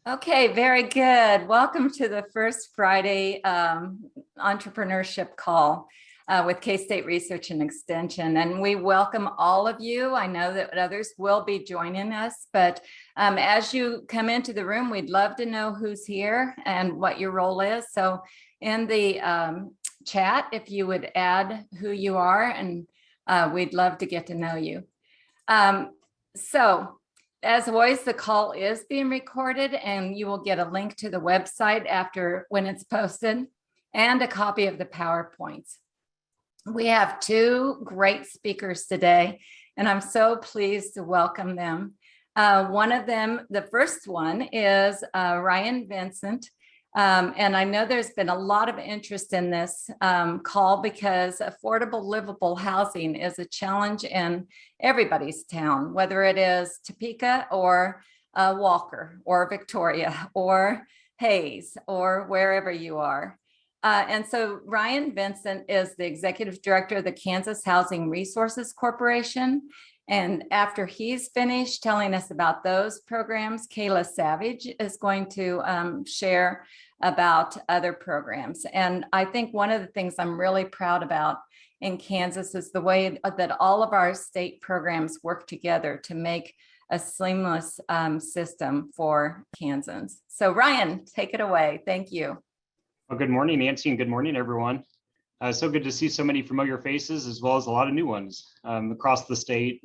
Okay, very good. Welcome to the first Friday entrepreneurship call with K-State Research and Extension. And we welcome all of you. I know that others will be joining us, but as you come into the room, we'd love to know who's here and what your role is. So in the chat, if you would add who you are, and we'd love to get to know you. As always, the call is being recorded, and you will get a link to the website after when it's posted and a copy of the PowerPoints. We have two great speakers today, and I'm so pleased to welcome them. One of them, the first one is Ryan Vincent. And I know there's been a lot of interest in this call because affordable livable housing is a challenge in everybody's town, whether it is Topeka or Walker or Victoria or Hayes or wherever you are. And so Ryan Vincent is the executive director of the Kansas Housing Resources Corporation. And after he's finished telling us about those programs, Kayla Savage is going to share about other programs. And I think one of the things I'm really proud about in Kansas is the way that all of our state programs work together to make a seamless system for Kansans. So Ryan, take it away. Thank you. Well, good morning, Nancy, and good morning, everyone. So good to see so many familiar faces as well as a lot of new ones across the state.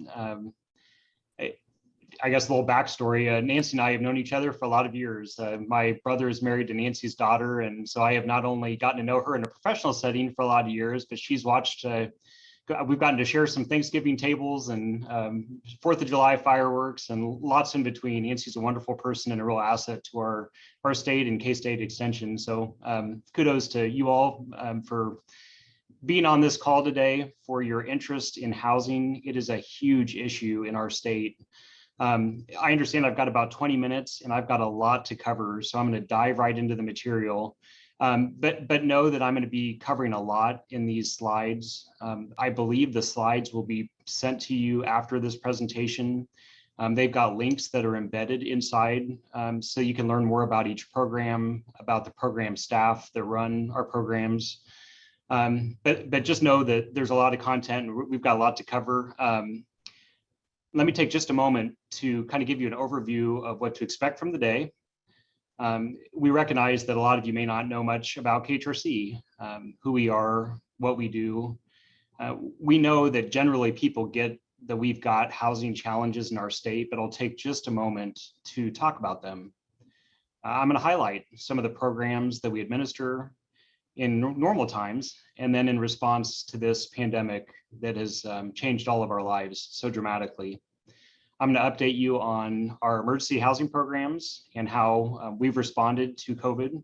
I guess a little backstory, Nancy and I have known each other for a lot of years. My brother is married to Nancy's daughter, and so I have not only gotten to know her in a professional setting for a lot of years, but she's watched, we've gotten to share some Thanksgiving tables and 4th of July fireworks and lots in between. Nancy's a wonderful person and a real asset to our state and K-State Extension. So kudos to you all for being on this call today, for your interest in housing. It is a huge issue in our state. I understand I've got about 20 minutes and I've got a lot to cover, so I'm going to dive right into the material. But know that I'm going to be covering a lot in these slides. I believe the slides will be sent to you after this presentation. They've got links that are embedded inside, so you can learn more about each program, about the program staff that run our programs. But just know that there's a lot of content and we've got a lot to cover. Let me take just a moment to kind of give you an overview of what to expect from the day. We recognize that a lot of you may not know much about KHRC, who we are, what we do. We know that generally people get that we've got housing challenges in our state, but I'll take just a moment to talk about them. I'm going to highlight some of the programs that we administer in normal times, and then in response to this pandemic that has changed all of our lives so dramatically. I'm going to update you on our emergency housing programs and how we've responded to COVID.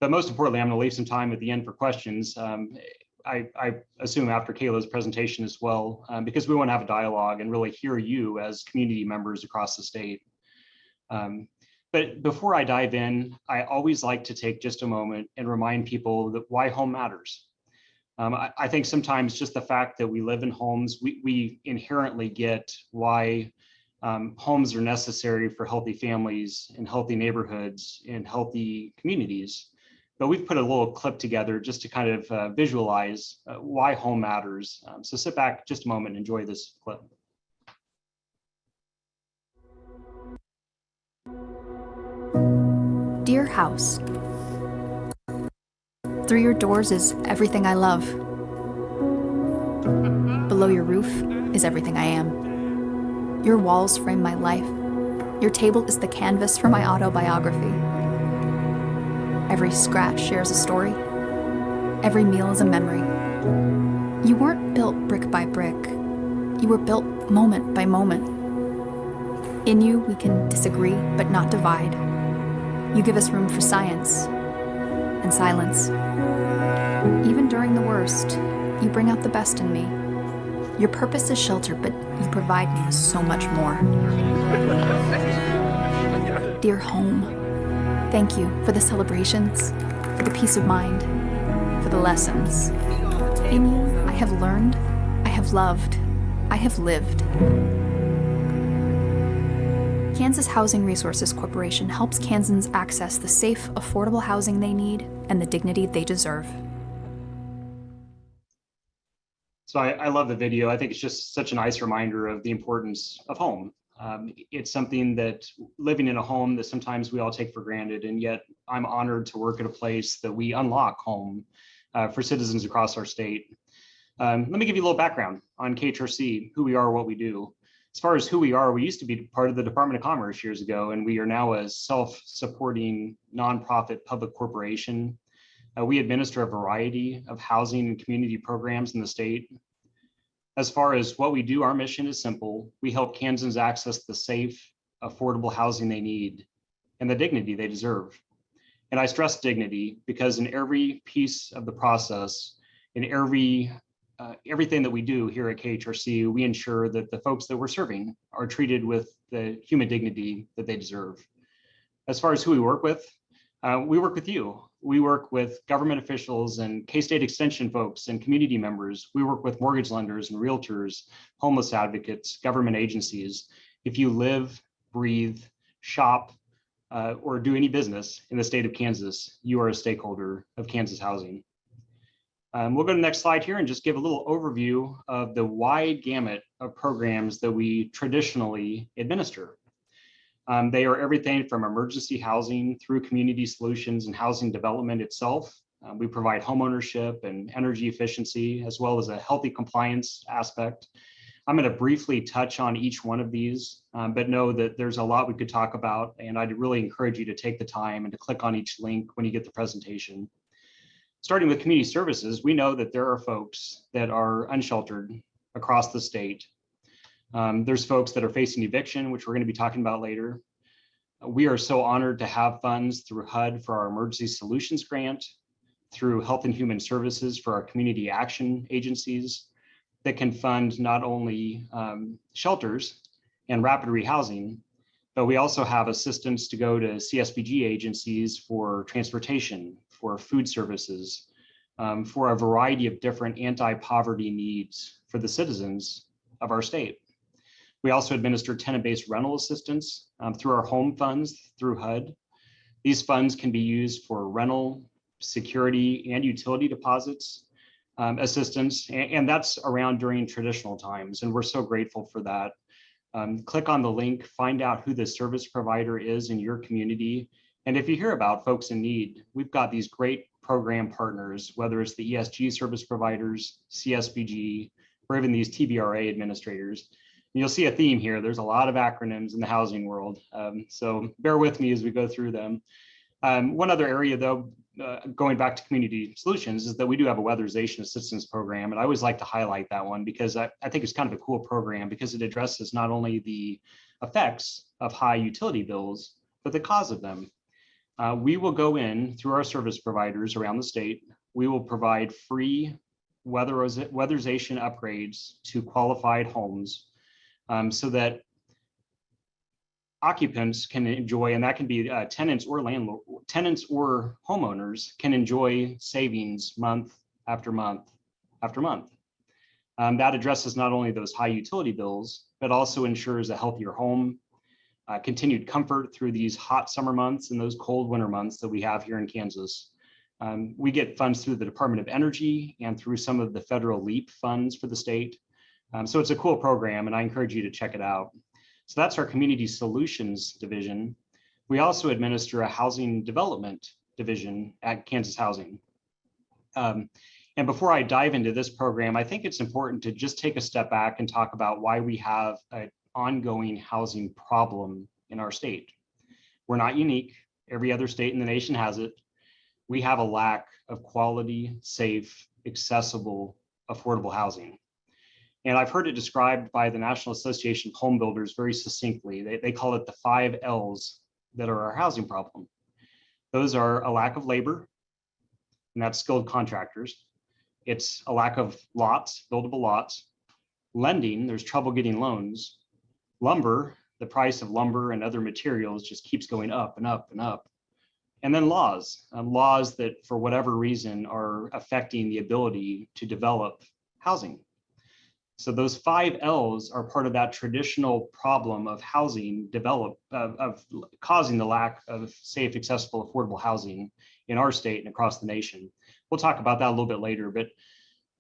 But most importantly, I'm going to leave some time at the end for questions. I assume after Kayla's presentation as well, because we want to have a dialogue and really hear you as community members across the state. But before I dive in, I always like to take just a moment and remind people that why home matters. I think sometimes just the fact that we live in homes, we inherently get why homes are necessary for healthy families and healthy neighborhoods and healthy communities. But we've put a little clip together just to kind of visualize why home matters. So sit back just a moment and enjoy this clip. Dear house, through your doors is everything I love. Below your roof is everything I am. Your walls frame my life. Your table is the canvas for my autobiography. Every scratch shares a story. Every meal is a memory. You weren't built brick by brick. You were built moment by moment. In you, we can disagree, but not divide. You give us room for science and silence. Even during the worst, you bring out the best in me. Your purpose is shelter, but you provide me with so much more. Dear home, thank you for the celebrations, for the peace of mind, for the lessons. In you, I have learned, I have loved, I have lived. Kansas Housing Resources Corporation helps Kansans access the safe, affordable housing they need and the dignity they deserve. So I love the video. I think it's just such a nice reminder of the importance of home. It's something that living in a home that sometimes we all take for granted, and yet I'm honored to work at a place that we unlock home for citizens across our state. Let me give you a little background on KHRC, who we are, what we do. As far as who we are, we used to be part of the Department of Commerce years ago, and we are now a self-supporting nonprofit public corporation. We administer a variety of housing and community programs in the state. As far as what we do, our mission is simple. We help Kansans access the safe, affordable housing they need and the dignity they deserve. And I stress dignity because in every piece of the process, in everything that we do here at KHRC, we ensure that the folks that we're serving are treated with the human dignity that they deserve. As far as who we work with you. We work with government officials and K-State Extension folks and community members. We work with mortgage lenders and realtors, homeless advocates, government agencies. If you live, breathe, shop, or do any business in the state of Kansas, you are a stakeholder of Kansas housing. We'll go to the next slide here and just give a little overview of the wide gamut of programs that we traditionally administer. They are everything from emergency housing through community solutions and housing development itself. We provide homeownership and energy efficiency, as well as a healthy compliance aspect. I'm going to briefly touch on each one of these, but know that there's a lot we could talk about, and I'd really encourage you to take the time and to click on each link when you get the presentation. Starting with community services, we know that there are folks that are unsheltered across the state. There's folks that are facing eviction, which we're going to be talking about later. We are so honored to have funds through HUD for our Emergency Solutions Grant, through Health and Human Services for our community action agencies that can fund not only shelters and rapid rehousing, but we also have assistance to go to CSBG agencies for transportation, for food services, for a variety of different anti-poverty needs for the citizens of our state. We also administer tenant-based rental assistance through our home funds through HUD. These funds can be used for rental, security, and utility deposits assistance, and that's around during traditional times, and we're so grateful for that. Click on the link, find out who the service provider is in your community, and if you hear about folks in need, we've got these great program partners, whether it's the ESG service providers, CSBG, or even these TBRA administrators. You'll see a theme here. There's a lot of acronyms in the housing world, so bear with me as we go through them. One other area, though, going back to community solutions, is that we do have a weatherization assistance program, and I always like to highlight that one because I think it's kind of a cool program because it addresses not only the effects of high utility bills, but the cause of them. We will go in through our service providers around the state. We will provide free weatherization upgrades to qualified homes so that occupants can enjoy, and that can be tenants or landlord, tenants or homeowners can enjoy savings month after month after month. That addresses not only those high utility bills, but also ensures a healthier home, continued comfort through these hot summer months and those cold winter months that we have here in Kansas. We get funds through the Department of Energy and through some of the federal LEAP funds for the state. So it's a cool program, and I encourage you to check it out. So that's our Community Solutions Division. We also administer a housing development division at Kansas Housing. And before I dive into this program, I think it's important to just take a step back and talk about why we have an ongoing housing problem in our state. We're not unique. Every other state in the nation has it. We have a lack of quality, safe, accessible, affordable housing. And I've heard it described by the National Association of Home Builders very succinctly. They call it the 5 L's that are our housing problem. Those are a lack of labor, and that's skilled contractors. It's a lack of lots, buildable lots. Lending, there's trouble getting loans. Lumber, the price of lumber and other materials just keeps going up and up and up. And then laws that for whatever reason are affecting the ability to develop housing. So those 5 L's are part of that traditional problem of housing of causing the lack of safe, accessible, affordable housing in our state and across the nation. We'll talk about that a little bit later, but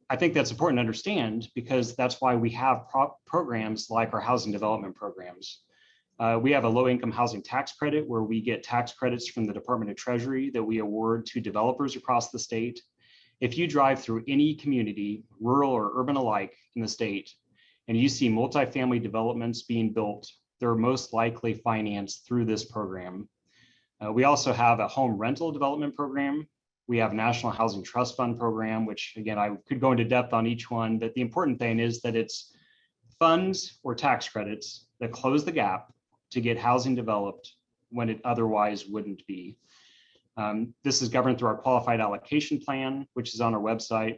I think that's important to understand because that's why we have programs like our housing development programs. We have a low-income housing tax credit where we get tax credits from the Department of Treasury that we award to developers across the state. If you drive through any community, rural or urban alike in the state, and you see multifamily developments being built, they're most likely financed through this program. We also have a home rental development program. We have a National Housing Trust Fund program, which again, I could go into depth on each one, but the important thing is that it's funds or tax credits that close the gap to get housing developed when it otherwise wouldn't be. This is governed through our qualified allocation plan, which is on our website.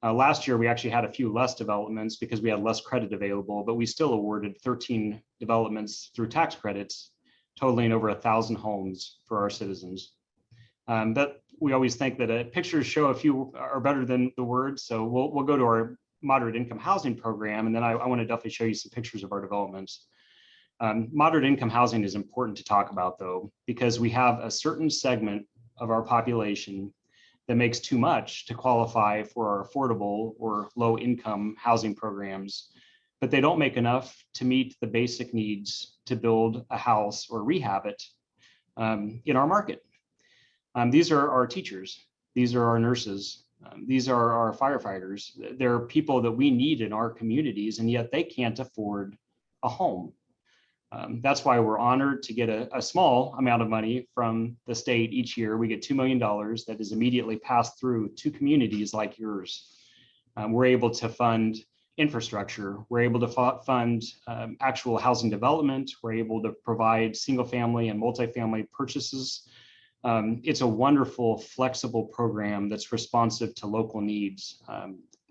Last year, we actually had a few less developments because we had less credit available, but we still awarded 13 developments through tax credits, totaling over 1,000 homes for our citizens. But we always think that pictures show a few are better than the words. So we'll go to our moderate income housing program, and then I want to definitely show you some pictures of our developments. Moderate income housing is important to talk about though, because we have a certain segment of our population that makes too much to qualify for our affordable or low income housing programs, but they don't make enough to meet the basic needs to build a house or rehab it in our market. These are our teachers. These are our nurses. These are our firefighters. They're people that we need in our communities, and yet they can't afford a home. That's why we're honored to get a small amount of money from the state each year. We get $2 million that is immediately passed through to communities like yours. We're able to fund infrastructure. We're able to fund actual housing development. We're able to provide single family and multifamily purchases. It's a wonderful, flexible program that's responsive to local needs.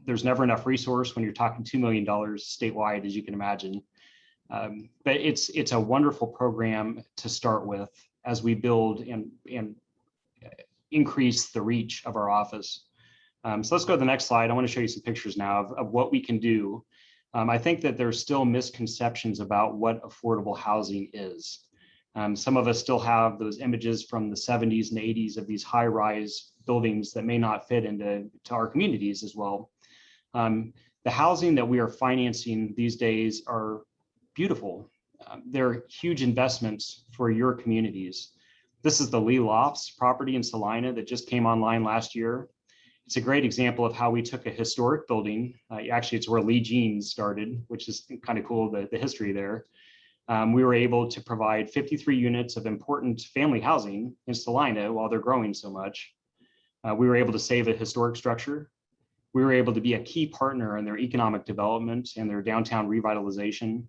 There's never enough resource when you're talking $2 million statewide, as you can imagine. But it's a wonderful program to start with as we build and increase the reach of our office. So let's go to the next slide. I want to show you some pictures now of what we can do. I think that there's still misconceptions about what affordable housing is. Some of us still have those images from the 70s and 80s of these high-rise buildings that may not fit into our communities as well. The housing that we are financing these days are beautiful. They're huge investments for your communities. This is the Lee Lofts property in Salina that just came online last year. It's a great example of how we took a historic building. Actually, it's where Lee Jeans started, which is kind of cool, the history there. We were able to provide 53 units of important family housing in Salina while they're growing so much. We were able to save a historic structure. We were able to be a key partner in their economic development and their downtown revitalization.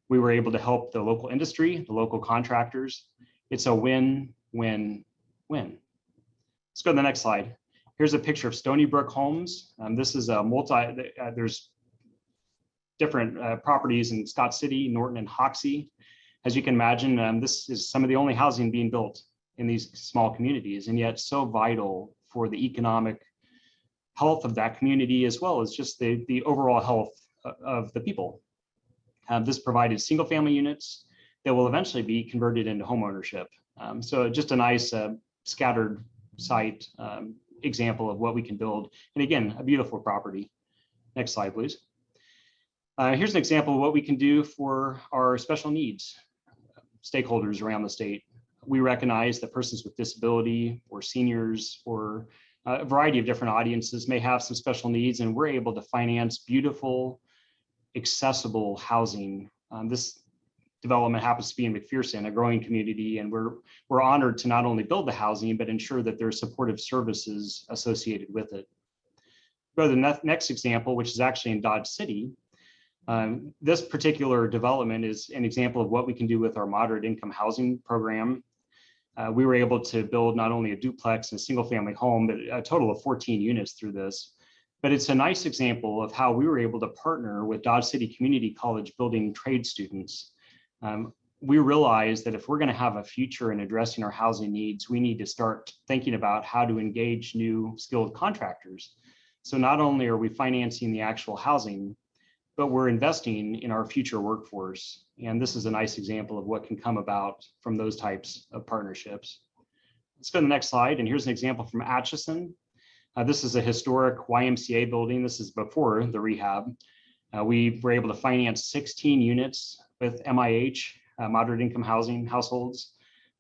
We were able to help the local industry, the local contractors. It's a win, win, win. Let's go to the next slide. Here's a picture of Stony Brook Homes. This is a there's different properties in Scott City, Norton, and Hoxie. As you can imagine, this is some of the only housing being built in these small communities, and yet so vital for the economic health of that community, as well as just the overall health of the people. This provided single family units that will eventually be converted into homeownership. So just a nice scattered site example of what we can build. And again, a beautiful property. Next slide, please. Here's an example of what we can do for our special needs stakeholders around the state. We recognize that persons with disability or seniors or a variety of different audiences may have some special needs, and we're able to finance beautiful, accessible housing. This development happens to be in McPherson, a growing community, and we're honored to not only build the housing, but ensure that there's supportive services associated with it. Go to the next example, which is actually in Dodge City. This particular development is an example of what we can do with our moderate income housing program. We were able to build not only a duplex and a single family home, but a total of 14 units through this. But it's a nice example of how we were able to partner with Dodge City Community College building trade students. We realized that if we're going to have a future in addressing our housing needs, we need to start thinking about how to engage new skilled contractors. So not only are we financing the actual housing, but we're investing in our future workforce. And this is a nice example of what can come about from those types of partnerships. Let's go to the next slide. And here's an example from Atchison. This is a historic YMCA building. This is before the rehab. We were able to finance 16 units with MIH, moderate income housing households.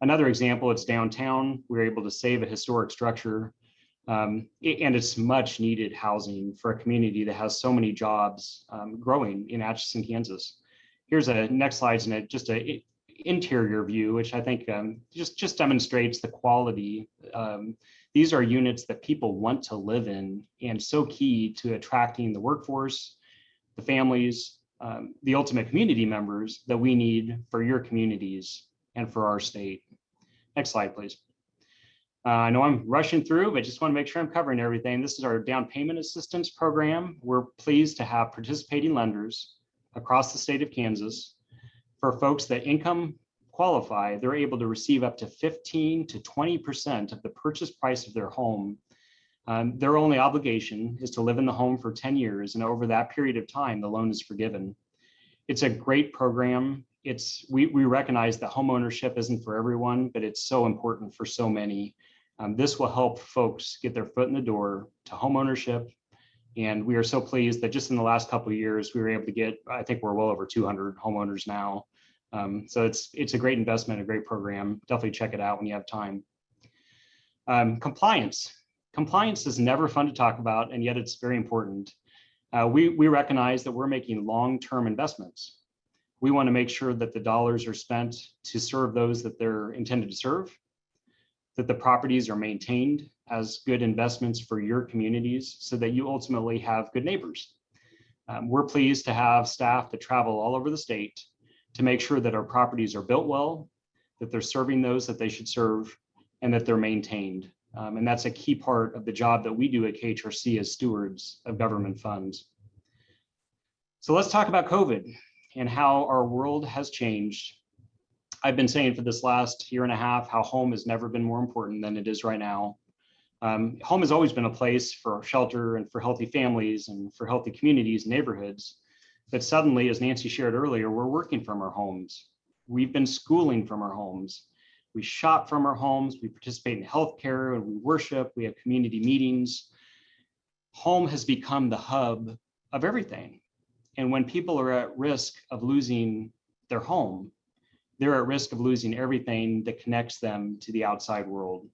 Another example, it's downtown. We were able to save a historic structure, and it's much needed housing for a community that has so many jobs growing in Atchison, Kansas. Here's a next slide, and just an interior view, which I think just demonstrates the quality. These are units that people want to live in, and so key to attracting the workforce, the families, the ultimate community members that we need for your communities and for our state. Next slide, please. I know I'm rushing through, but just want to make sure I'm covering everything. This is our down payment assistance program. We're pleased to have participating lenders across the state of Kansas. For folks that income qualify, they're able to receive up to 15 to 20% of the purchase price of their home. Their only obligation is to live in the home for 10 years, and over that period of time, the loan is forgiven. It's a great program. We recognize that home ownership isn't for everyone, but it's so important for so many. This will help folks get their foot in the door to home ownership. And we are so pleased that just in the last couple of years, we were able to get, I think we're well over 200 homeowners now. So it's a great investment, a great program. Definitely check it out when you have time. Compliance. Compliance is never fun to talk about, and yet it's very important. We recognize that we're making long-term investments. We want to make sure that the dollars are spent to serve those that they're intended to serve, that the properties are maintained as good investments for your communities so that you ultimately have good neighbors. We're pleased to have staff that travel all over the state to make sure that our properties are built well, that they're serving those that they should serve, and that they're maintained. And that's a key part of the job that we do at KHRC as stewards of government funds. So let's talk about COVID and how our world has changed. I've been saying for this last year and a half how home has never been more important than it is right now. Home has always been a place for shelter and for healthy families and for healthy communities and neighborhoods. But suddenly, as Nancy shared earlier, we're working from our homes. We've been schooling from our homes. We shop from our homes. We participate in healthcare and we worship. We have community meetings. Home has become the hub of everything. And when people are at risk of losing their home, they're at risk of losing everything that connects them to the outside world.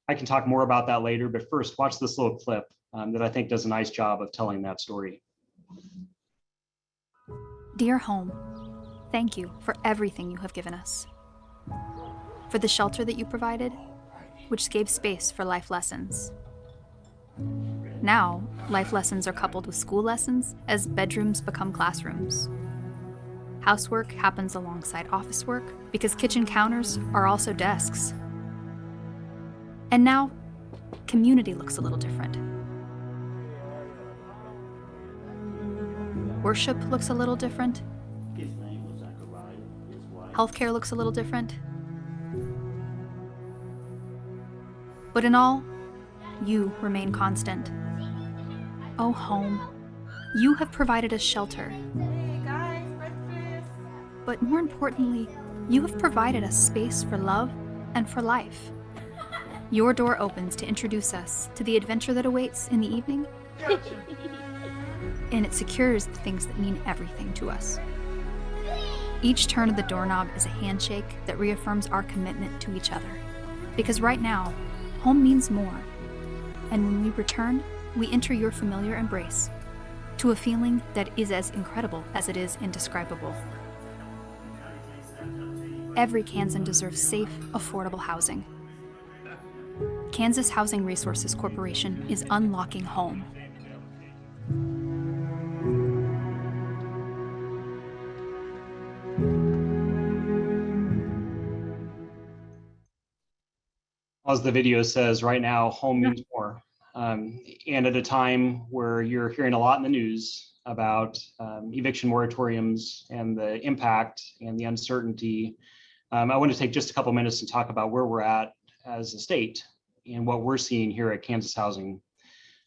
I can talk more about that later, but first, watch this little clip that I think does a nice job of telling that story. Dear home, thank you for everything you have given us. For the shelter that you provided, which gave space for life lessons. Now, life lessons are coupled with school lessons as bedrooms become classrooms. Housework happens alongside office work because kitchen counters are also desks. And now, community looks a little different. Worship looks a little different. Healthcare looks a little different. But in all, you remain constant. Oh, home, you have provided us shelter. Hey guys, breakfast. But more importantly, you have provided us space for love and for life. Your door opens to introduce us to the adventure that awaits in the evening, and it secures the things that mean everything to us. Each turn of the doorknob is a handshake that reaffirms our commitment to each other. Because right now, home means more. And when we return, we enter your familiar embrace to a feeling that is as incredible as it is indescribable. Every Kansan deserves safe, affordable housing. Kansas Housing Resources Corporation is unlocking home. As the video says, right now, home means more. And at a time where you're hearing a lot in the news about eviction moratoriums and the impact and the uncertainty, I want to take just a couple minutes and talk about where we're at as a state and what we're seeing here at Kansas Housing.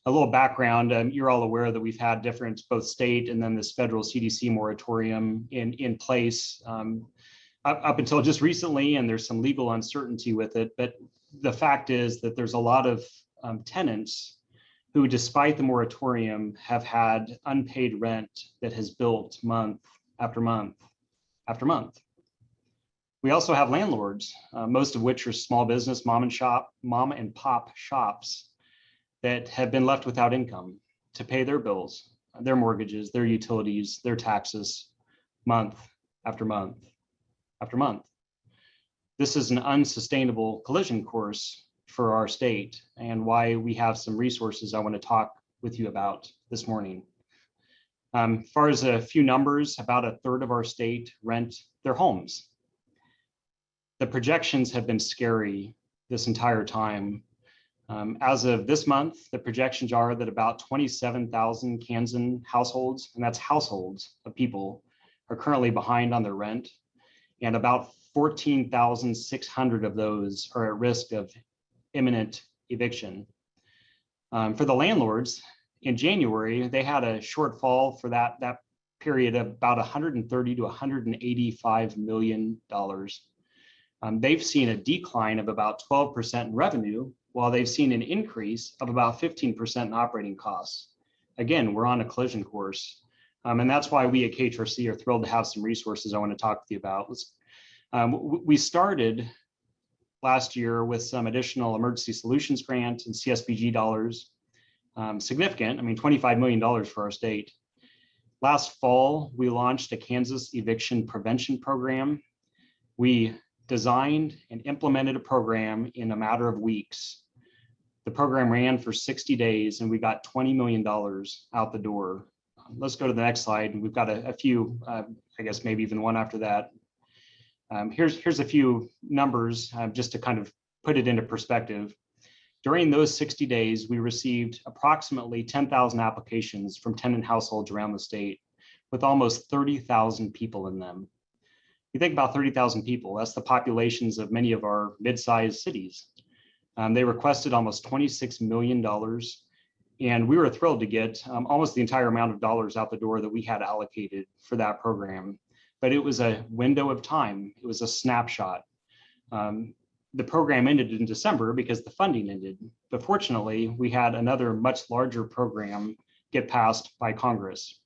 A little background, you're all aware that we've had different, both state and then this federal CDC moratorium in place up until just recently, and there's some legal uncertainty with it. But the fact is that there's a lot of tenants who, despite the moratorium, have had unpaid rent that has built month after month after month. We also have landlords, most of which are small business, mom and pop shops that have been left without income to pay their bills, their mortgages, their utilities, their taxes, month after month after month. This is an unsustainable collision course for our state, and why we have some resources I want to talk with you about this morning. As far as a few numbers, about a third of our state rent their homes. The projections have been scary this entire time. As of this month, the projections are that about 27,000 Kansan households, and that's households of people, are currently behind on their rent, and about 14,600 of those are at risk of imminent eviction. For the landlords, in January, they had a shortfall for that period of about $130 to $185 million. They've seen a decline of about 12% in revenue, while they've seen an increase of about 15% in operating costs. Again, we're on a collision course. And that's why we at KHRC are thrilled to have some resources I want to talk with you about. We started last year with some additional emergency solutions grant and CSBG dollars, significant, I mean, $25 million for our state. Last fall, we launched a Kansas eviction prevention program. We designed and implemented a program in a matter of weeks. The program ran for 60 days and we got $20 million out the door. Let's go to the next slide. We've got a few, I guess maybe even one after that. Here's a few numbers just to kind of put it into perspective. During those 60 days, we received approximately 10,000 applications from tenant households around the state, with almost 30,000 people in them. You think about 30,000 people, that's the populations of many of our mid-sized cities. They requested almost $26 million, and we were thrilled to get almost the entire amount of dollars out the door that we had allocated for that program. But it was a window of time, it was a snapshot. The program ended in December because the funding ended, but fortunately, we had another much larger program get passed by Congress.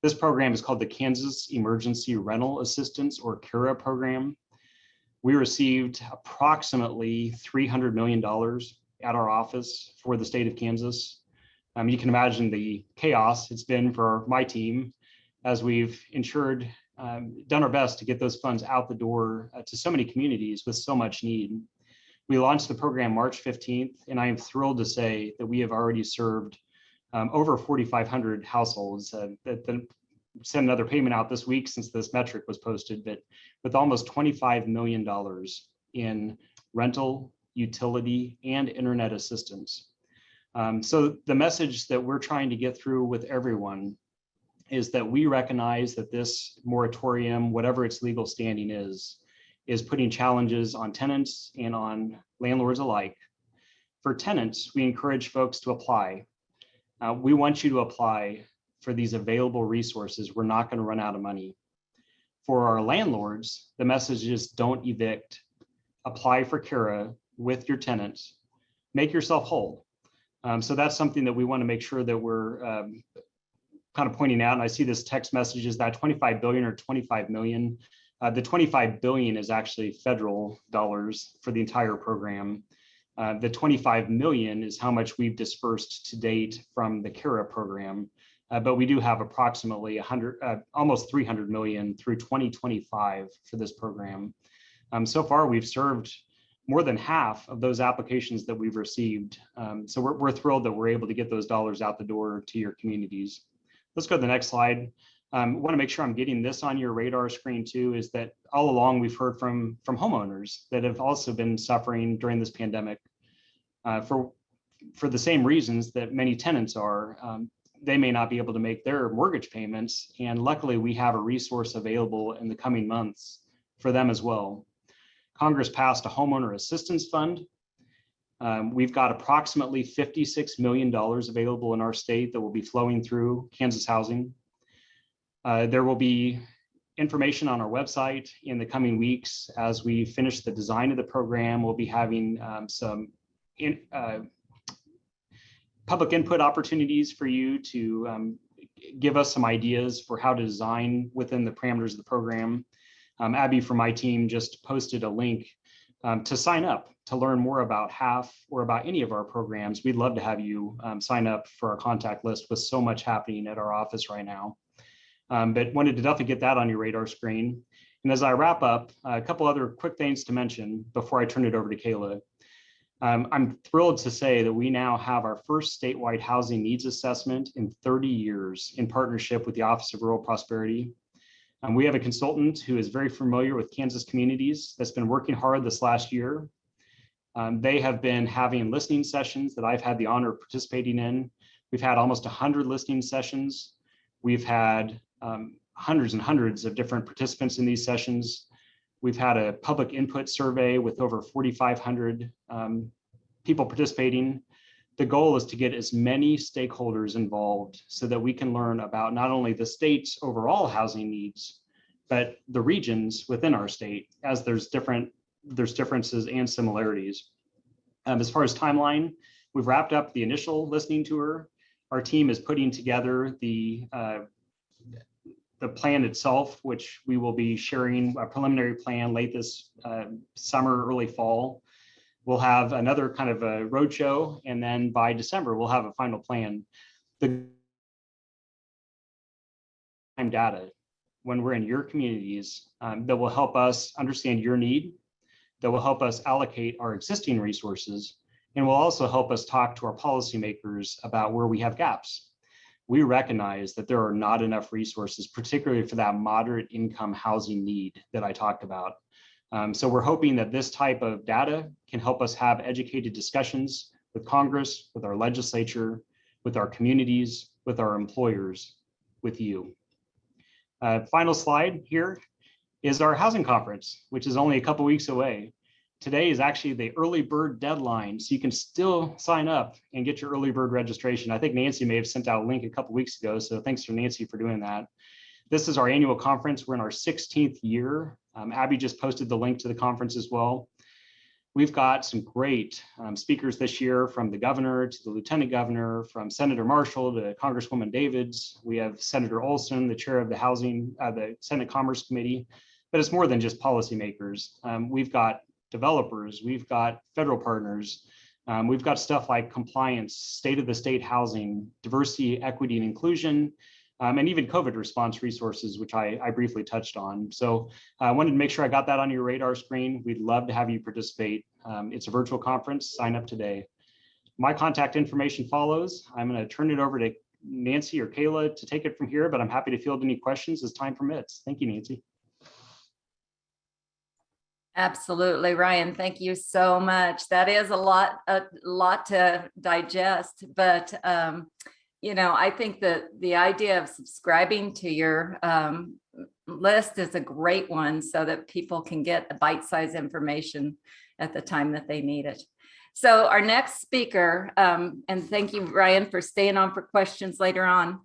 This program is called the Kansas Emergency Rental Assistance, or KERA program. We received approximately $300 million at our office for the state of Kansas. You can imagine the chaos it's been for my team as we've done our best to get those funds out the door to so many communities with so much need. We launched the program March 15th, and I am thrilled to say that we have already served over 4,500 households that sent another payment out this week since this metric was posted, but with almost $25 million in rental, utility, and internet assistance. So the message that we're trying to get through with everyone is that we recognize that this moratorium, whatever its legal standing is putting challenges on tenants and on landlords alike. For tenants, we encourage folks to apply. We want you to apply for these available resources. We're not going to run out of money. For our landlords, the message is don't evict. Apply for KERA with your tenants. Make yourself whole. So that's something that we want to make sure that we're kind of pointing out. And I see this text message, is that 25 billion or 25 million? The 25 billion is actually federal dollars for the entire program. The 25 million is how much we've dispersed to date from the KERA program. But we do have approximately almost 300 million through 2025 for this program. So far, we've served more than half of those applications that we've received. So we're thrilled that we're able to get those dollars out the door to your communities. Let's go to the next slide. I want to make sure I'm getting this on your radar screen too, is that all along we've heard from homeowners that have also been suffering during this pandemic for the same reasons that many tenants are. They may not be able to make their mortgage payments, and luckily we have a resource available in the coming months for them as well. Congress passed a homeowner assistance fund. We've got approximately $56 million available in our state that will be flowing through Kansas Housing. There will be information on our website in the coming weeks. As we finish the design of the program, we'll be having some public input opportunities for you to give us some ideas for how to design within the parameters of the program. Abby from my team just posted a link to sign up to learn more about half or about any of our programs. We'd love to have you sign up for our contact list with so much happening at our office right now. But wanted to definitely get that on your radar screen. And as I wrap up, a couple other quick things to mention before I turn it over to Kayla. I'm thrilled to say that we now have our first statewide housing needs assessment in 30 years in partnership with the Office of Rural Prosperity. We have a consultant who is very familiar with Kansas communities that's been working hard this last year. They have been having listening sessions that I've had the honor of participating in. We've had almost 100 listening sessions. We've had hundreds and hundreds of different participants in these sessions. We've had a public input survey with over 4,500 people participating. The goal is to get as many stakeholders involved so that we can learn about not only the state's overall housing needs, but the regions within our state, as there's differences and similarities. As far as timeline, we've wrapped up the initial listening tour. Our team is putting together the plan itself, which we will be sharing a preliminary plan late this summer, early fall. We'll have another kind of a roadshow, and then by December, we'll have a final plan. The data, when we're in your communities, that will help us understand your need, that will help us allocate our existing resources, and will also help us talk to our policymakers about where we have gaps. We recognize that there are not enough resources, particularly for that moderate income housing need that I talked about. So we're hoping that this type of data can help us have educated discussions with Congress, with our legislature, with our communities, with our employers, with you. Final slide here is our housing conference, which is only a couple weeks away. Today is actually the early bird deadline, so you can still sign up and get your early bird registration. I think Nancy may have sent out a link a couple weeks ago, so thanks to Nancy for doing that. This is our annual conference. We're in our 16th year. Abby just posted the link to the conference as well. We've got some great speakers this year, from the governor to the lieutenant governor, from Senator Marshall to Congresswoman Davids. We have Senator Olson, the chair of the Senate Commerce Committee, but it's more than just policymakers. We've got developers, we've got federal partners, we've got stuff like compliance, state of the state housing, diversity, equity, and inclusion, and even COVID response resources, which I briefly touched on. So I wanted to make sure I got that on your radar screen. We'd love to have you participate. It's a virtual conference. Sign up today. My contact information follows. I'm going to turn it over to Nancy or Kayla to take it from here, but I'm happy to field any questions as time permits. Thank you, Nancy. Absolutely, Ryan. Thank you so much. That is a lot to digest, but I think that the idea of subscribing to your list is a great one, so that people can get bite-sized information at the time that they need it. So our next speaker, and thank you, Ryan, for staying on for questions later on.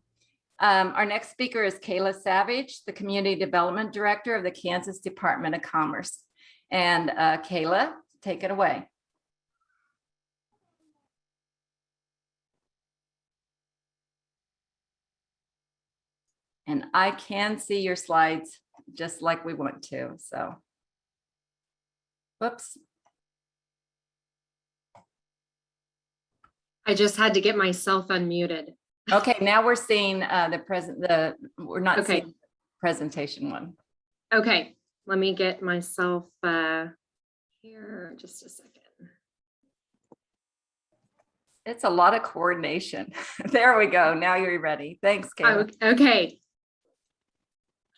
Our next speaker is Kayla Savage, the Community Development Director of the Kansas Department of Commerce. And Kayla, take it away. And I can see your slides just like we want to, so. Whoops. I just had to get myself unmuted. Okay, now we're seeing we're not seeing the presentation one. Okay, let me get myself here just a second. It's a lot of coordination. There we go. Now you're ready. Thanks, Kayla. Okay.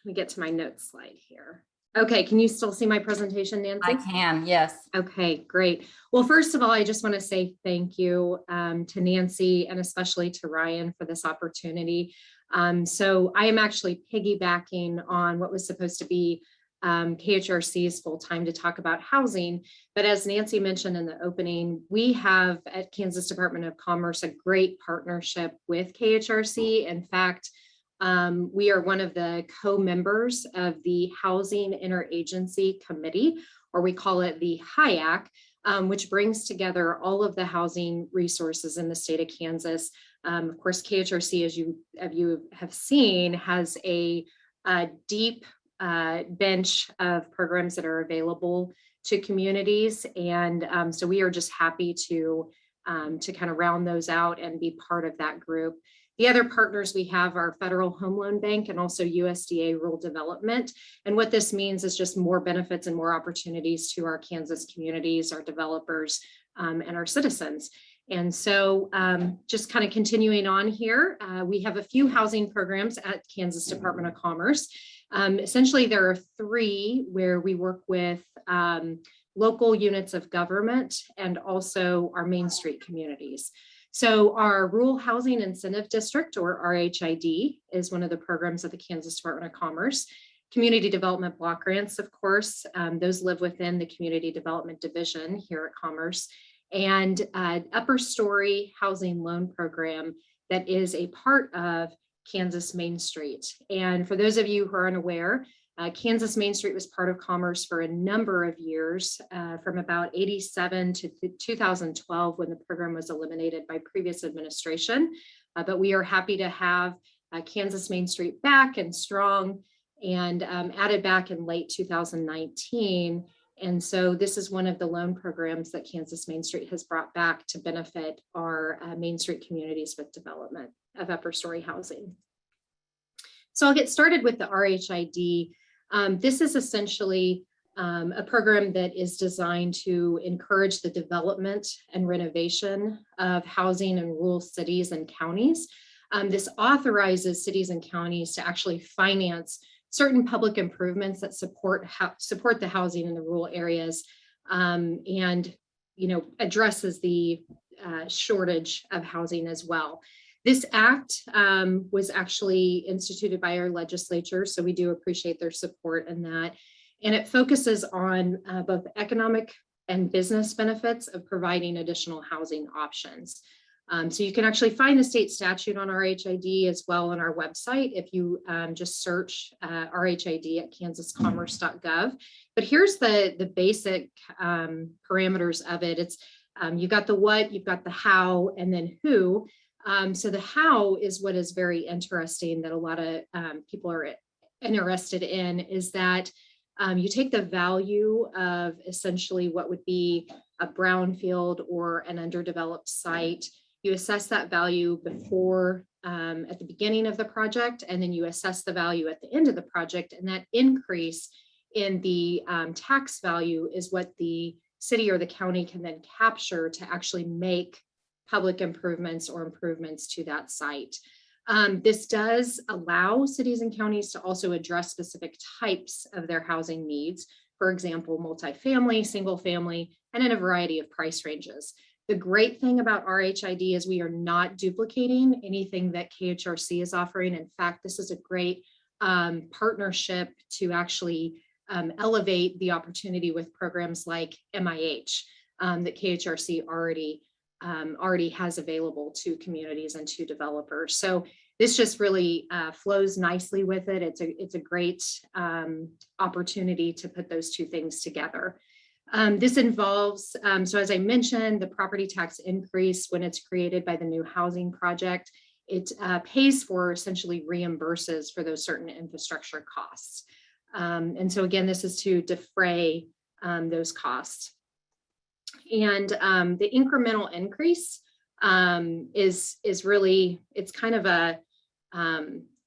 Let me get to my notes slide here. Okay, can you still see my presentation, Nancy? I can, yes. Okay, great. Well, first of all, I just want to say thank you to Nancy and especially to Ryan for this opportunity. So I am actually piggybacking on what was supposed to be KHRC is full-time to talk about housing. But as Nancy mentioned in the opening, we have at Kansas Department of Commerce a great partnership with KHRC. In fact, we are one of the co-members of the Housing Interagency Committee, or we call it the HIAC, which brings together all of the housing resources in the state of Kansas. Of course, KHRC, as you have seen, has a deep bench of programs that are available to communities. And so we are just happy to kind of round those out and be part of that group. The other partners we have are Federal Home Loan Bank and also USDA Rural Development. And what this means is just more benefits and more opportunities to our Kansas communities, our developers, and our citizens. And so just kind of continuing on here, we have a few housing programs at Kansas Department of Commerce. Essentially, there are three where we work with local units of government and also our Main Street communities. So our Rural Housing Incentive District, or RHID, is one of the programs of the Kansas Department of Commerce. Community Development Block Grants, of course, those live within the Community Development Division here at Commerce. And Upper Story Housing Loan Program that is a part of Kansas Main Street. And for those of you who are unaware, Kansas Main Street was part of Commerce for a number of years, from about 87 to 2012 when the program was eliminated by previous administration. But we are happy to have Kansas Main Street back and strong, and added back in late 2019. And so this is one of the loan programs that Kansas Main Street has brought back to benefit our Main Street communities with development of upper story housing. So I'll get started with the RHID. This is essentially a program that is designed to encourage the development and renovation of housing in rural cities and counties. This authorizes cities and counties to actually finance certain public improvements that support the housing in the rural areas, and addresses the shortage of housing as well. This act was actually instituted by our legislature, so we do appreciate their support in that. And it focuses on both economic and business benefits of providing additional housing options. So you can actually find the state statute on RHID as well on our website if you just search RHID at kansascommerce.gov. But here's the basic parameters of it. It's you've got the what, you've got the how, and then who. So the how is what is very interesting that a lot of people are interested in, is that you take the value of essentially what would be a brownfield or an underdeveloped site. You assess that value before at the beginning of the project, and then you assess the value at the end of the project. And that increase in the tax value is what the city or the county can then capture to actually make public improvements or improvements to that site. This does allow cities and counties to also address specific types of their housing needs. For example, multifamily, single family, and in a variety of price ranges. The great thing about RHID is we are not duplicating anything that KHRC is offering. In fact, this is a great partnership to actually elevate the opportunity with programs like MIH that KHRC already has available to communities and to developers. So this just really flows nicely with it. It's a great opportunity to put those two things together. This involves, so as I mentioned, the property tax increase when it's created by the new housing project, it pays for, essentially reimburses for those certain infrastructure costs. And so again, this is to defray those costs. And the incremental increase is really, it's kind of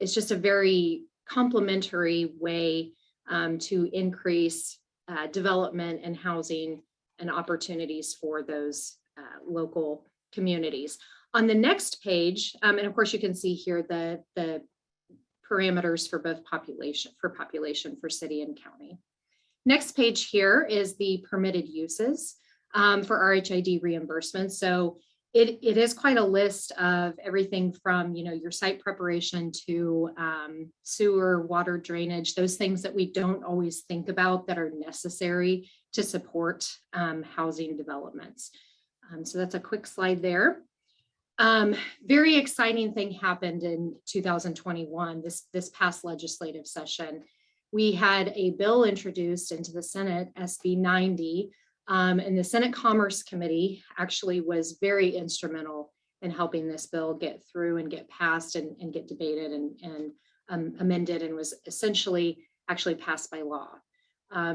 it's just a very complementary way to increase development and housing and opportunities for those local communities. On the next page, and of course you can see here the parameters for both population for city and county. Next page here is the permitted uses for RHID reimbursement. So It is quite a list of everything from, your site preparation to sewer, water drainage, those things that we don't always think about that are necessary to support housing developments. So that's a quick slide there. Very exciting thing happened in 2021, this past legislative session. We had a bill introduced into the Senate, SB 90, and the Senate Commerce Committee actually was very instrumental in helping this bill get through and get passed and get debated and amended, and was essentially actually passed by law.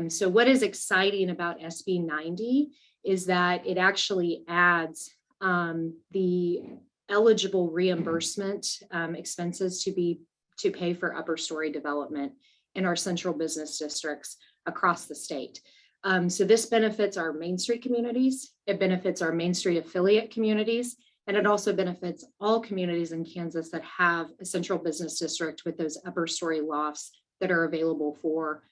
So what is exciting about SB 90 is that it actually adds the eligible reimbursement expenses to pay for upper story development in our central business districts across the state. So this benefits our Main Street communities, it benefits our Main Street affiliate communities, and it also benefits all communities in Kansas that have a central business district with those upper story lofts that are available for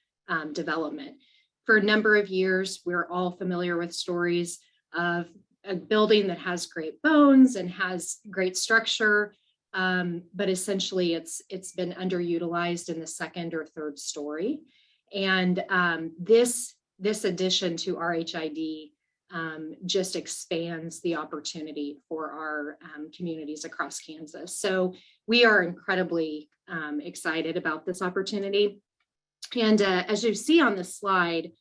development. For a number of years, we're all familiar with stories of a building that has great bones and has great structure, but essentially it's been underutilized in the second or third story. And this addition to RHID just expands the opportunity for our communities across Kansas. So we are incredibly excited about this opportunity. And as you see on the slide,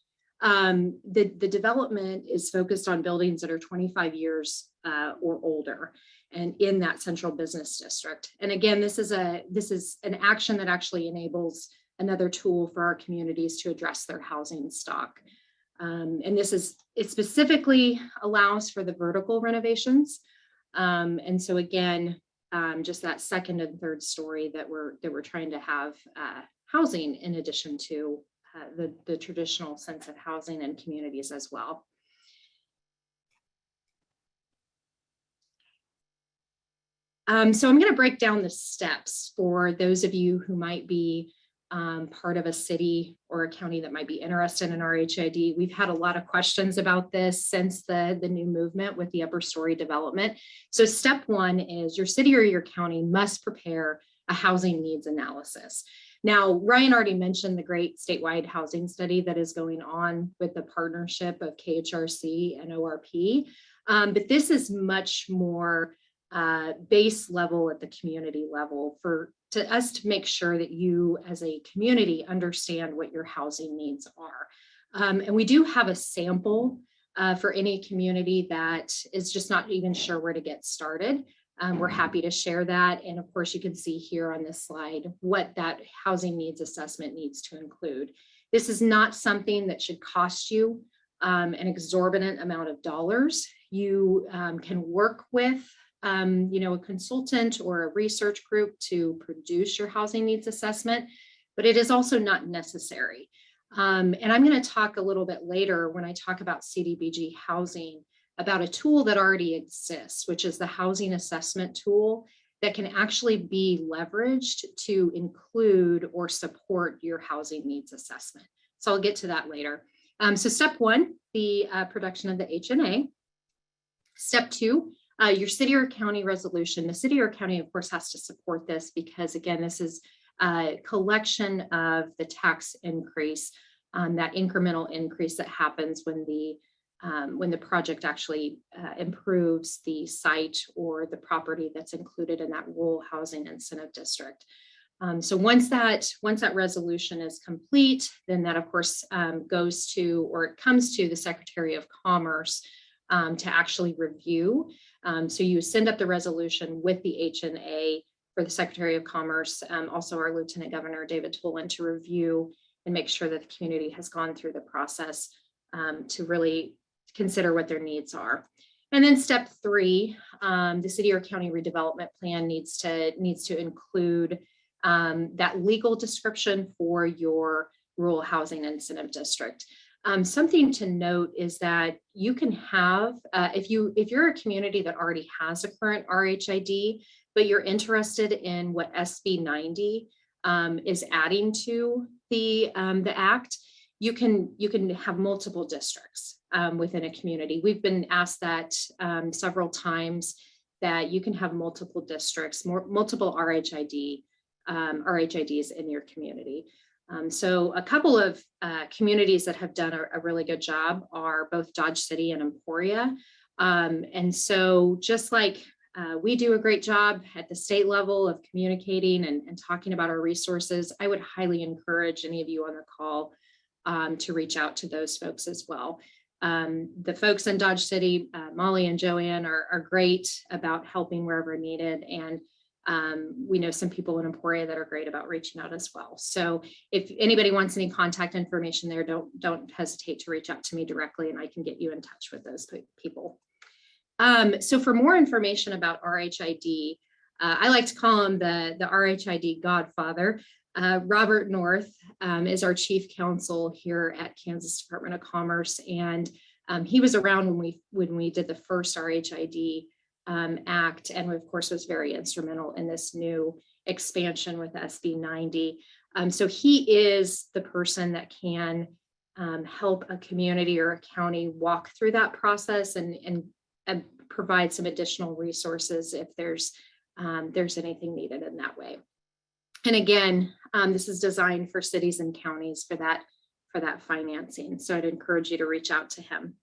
the development is focused on buildings that are 25 years or older and in that central business district. And again, this is an action that actually enables another tool for our communities to address their housing stock. And it specifically allows for the vertical renovations. And so again, just that second and third story that we're trying to have housing in addition to the traditional sense of housing and communities as well. So I'm going to break down the steps for those of you who might be part of a city or a county that might be interested in RHID. We've had a lot of questions about this since the new movement with the upper story development. So step one is your city or your county must prepare a housing needs analysis. Now, Ryan already mentioned the great statewide housing study that is going on with the partnership of KHRC and ORP, but this is much more base level at the community level to us to make sure that you as a community understand what your housing needs are. And we do have a sample for any community that is just not even sure where to get started. We're happy to share that. And of course, you can see here on this slide what that housing needs assessment needs to include. This is not something that should cost you an exorbitant amount of dollars. You can work with a consultant or a research group to produce your housing needs assessment, but it is also not necessary. And I'm going to talk a little bit later when I talk about CDBG housing about a tool that already exists, which is the housing assessment tool that can actually be leveraged to include or support your housing needs assessment. So I'll get to that later. So step one, the production of the HNA. Step two, your city or county resolution. The city or county, of course, has to support this because, again, this is a collection of the tax increase, that incremental increase that happens when the project actually improves the site or the property that's included in that rural housing incentive district. So once that resolution is complete, then that, of course, goes to, or it comes to the Secretary of Commerce to actually review. So you send up the resolution with the HNA for the Secretary of Commerce, also our Lieutenant Governor, David Tolan, to review and make sure that the community has gone through the process to really consider what their needs are. And then step three, the city or county redevelopment plan needs to include that legal description for your rural housing incentive district. Something to note is that you can have, if you're a community that already has a current RHID, but you're interested in what SB 90 is adding to the act, you can have multiple districts. within a community. We've been asked that several times, that you can have multiple districts, multiple RHIDs in your community. So a couple of communities that have done a really good job are both Dodge City and Emporia. And so just like we do a great job at the state level of communicating and talking about our resources, I would highly encourage any of you on the call to reach out to those folks as well. The folks in Dodge City, Molly and Joanne, are great about helping wherever needed. And we know some people in Emporia that are great about reaching out as well. So if anybody wants any contact information there, don't hesitate to reach out to me directly, and I can get you in touch with those people. So for more information about RHID, I like to call him the RHID godfather. Robert North is our chief counsel here at Kansas Department of Commerce, and he was around when we did the first RHID Act, and of course was very instrumental in this new expansion with SB 90. So he is the person that can help a community or a county walk through that process and provide some additional resources if there's anything needed in that way. And again, this is designed for cities and counties for that financing. So I'd encourage you to reach out to him.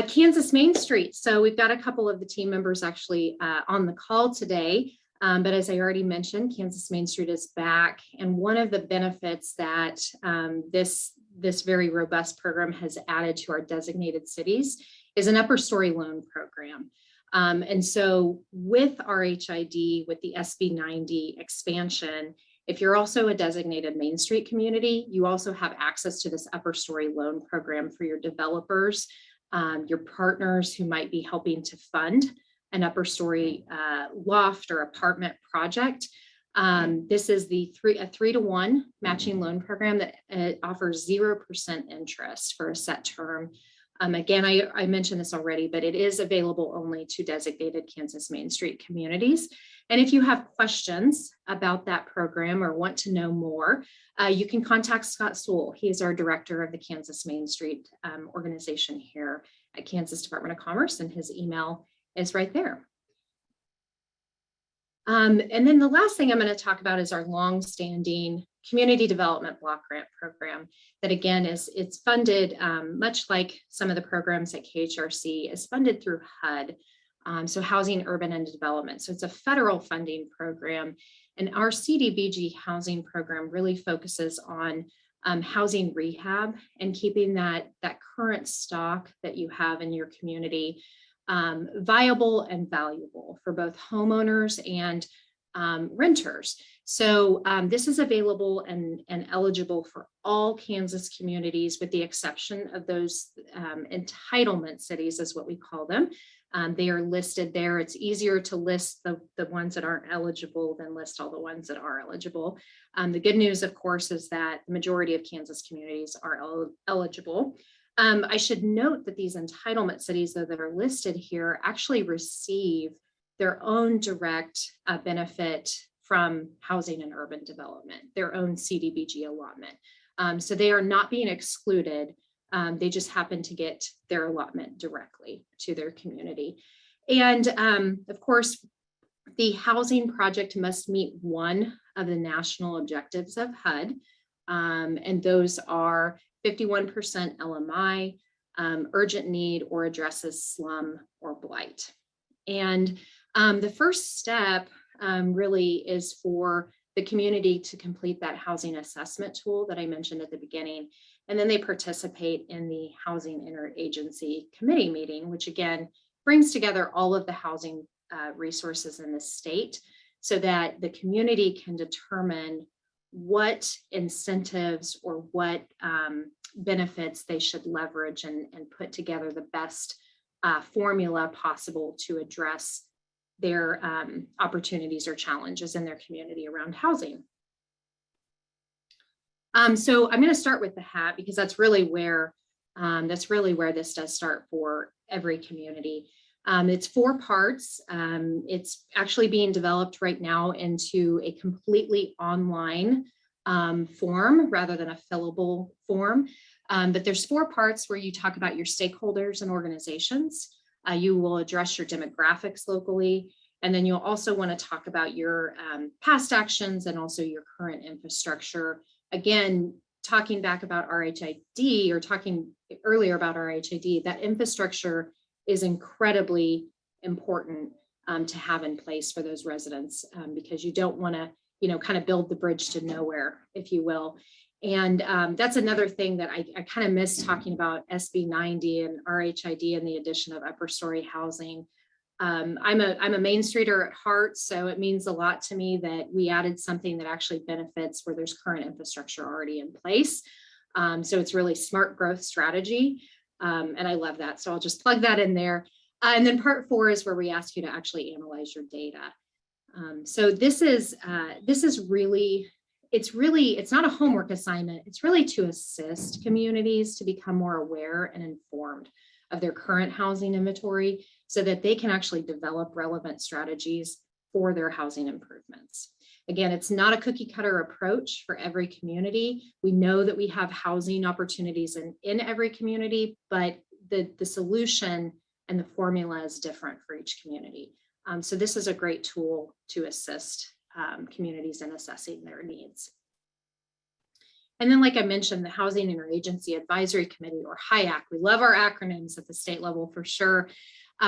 Kansas Main Street. So we've got a couple of the team members actually on the call today. But as I already mentioned, Kansas Main Street is back. And one of the benefits that this very robust program has added to our designated cities is an upper story loan program. And so with RHID, with the SB 90 expansion, if you're also a designated Main Street community, you also have access to this upper story loan program for your developers, your partners who might be helping to fund an upper story loft or apartment project. This is a 3-to-1 matching loan program that offers 0% interest for a set term. Again, I mentioned this already, but it is available only to designated Kansas Main Street communities. And if you have questions about that program or want to know more, you can contact Scott Sewell. He is our director of the Kansas Main Street organization here at Kansas Department of Commerce, and his email is right there. And then the last thing I'm going to talk about is our long-standing community development block grant program that, again, it's funded much like some of the programs at KHRC, is funded through HUD, so Housing, Urban, and Development. So it's a federal funding program, and our CDBG housing program really focuses on housing rehab and keeping that current stock that you have in your community viable and valuable for both homeowners and renters. So this is available and eligible for all Kansas communities, with the exception of those entitlement cities, is what we call them. They are listed there. It's easier to list the ones that aren't eligible than list all the ones that are eligible. The good news, of course, is that the majority of Kansas communities are eligible. I should note that these entitlement cities, though, that are listed here actually receive their own direct benefit from housing and urban development, their own CDBG allotment. So they are not being excluded. They just happen to get their allotment directly to their community. And of course, the housing project must meet one of the national objectives of HUD. And those are 51% LMI, urgent need, or addresses slum or blight. And the first step really is for the community to complete that housing assessment tool that I mentioned at the beginning. And then they participate in the housing interagency committee meeting, which again brings together all of the housing resources in the state so that the community can determine what incentives or what benefits they should leverage and put together the best formula possible to address their opportunities or challenges in their community around housing. So I'm going to start with the HAT because that's really where this does start for every community. It's 4 parts. It's actually being developed right now into a completely online form rather than a fillable form. But there's 4 parts where you talk about your stakeholders and organizations. You will address your demographics locally. And then you'll also want to talk about your past actions and also your current infrastructure. Again, talking back about RHID or talking earlier about RHID, that infrastructure is incredibly important to have in place for those residents because you don't want to, kind of build the bridge to nowhere, if you will. And that's another thing that I kind of miss talking about SB 90 and RHID and the addition of upper story housing. I'm a Main Streeter at heart, so it means a lot to me that we added something that actually benefits where there's current infrastructure already in place. So it's really smart growth strategy, and I love that. So I'll just plug that in there. And then part 4 is where we ask you to actually analyze your data. So this is really, it's not a homework assignment. It's really to assist communities to become more aware and informed of their current housing inventory so that they can actually develop relevant strategies for their housing improvements. Again, it's not a cookie cutter approach for every community. We know that we have housing opportunities in every community, but the solution and the formula is different for each community. So this is a great tool to assist communities in assessing their needs. And then, like I mentioned, the Housing Interagency Advisory Committee, or HIAC. We love our acronyms at the state level for sure.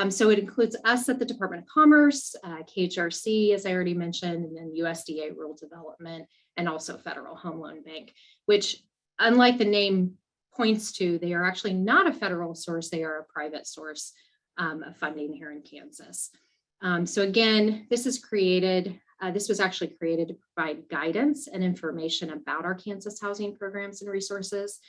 So it includes us at the Department of Commerce, KHRC, as I already mentioned, and then USDA Rural Development, and also Federal Home Loan Bank, which, unlike the name points to, they are actually not a federal source. They are a private source of funding here in Kansas. So again, this was actually created to provide guidance and information about our Kansas housing programs and resources.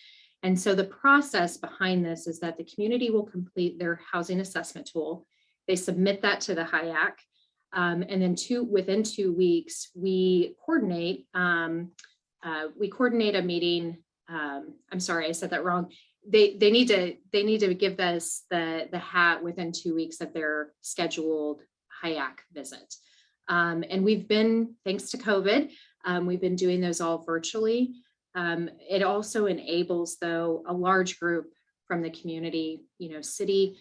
And so the process behind this is that the community will complete their housing assessment tool. They submit that to the HIAC. And then within 2 weeks, we coordinate a meeting. I'm sorry, I said that wrong. They need to give us the hat within 2 weeks of their scheduled HIAC visit. And we've been, thanks to COVID, we've been doing those all virtually. It also enables, though, a large group from the community, city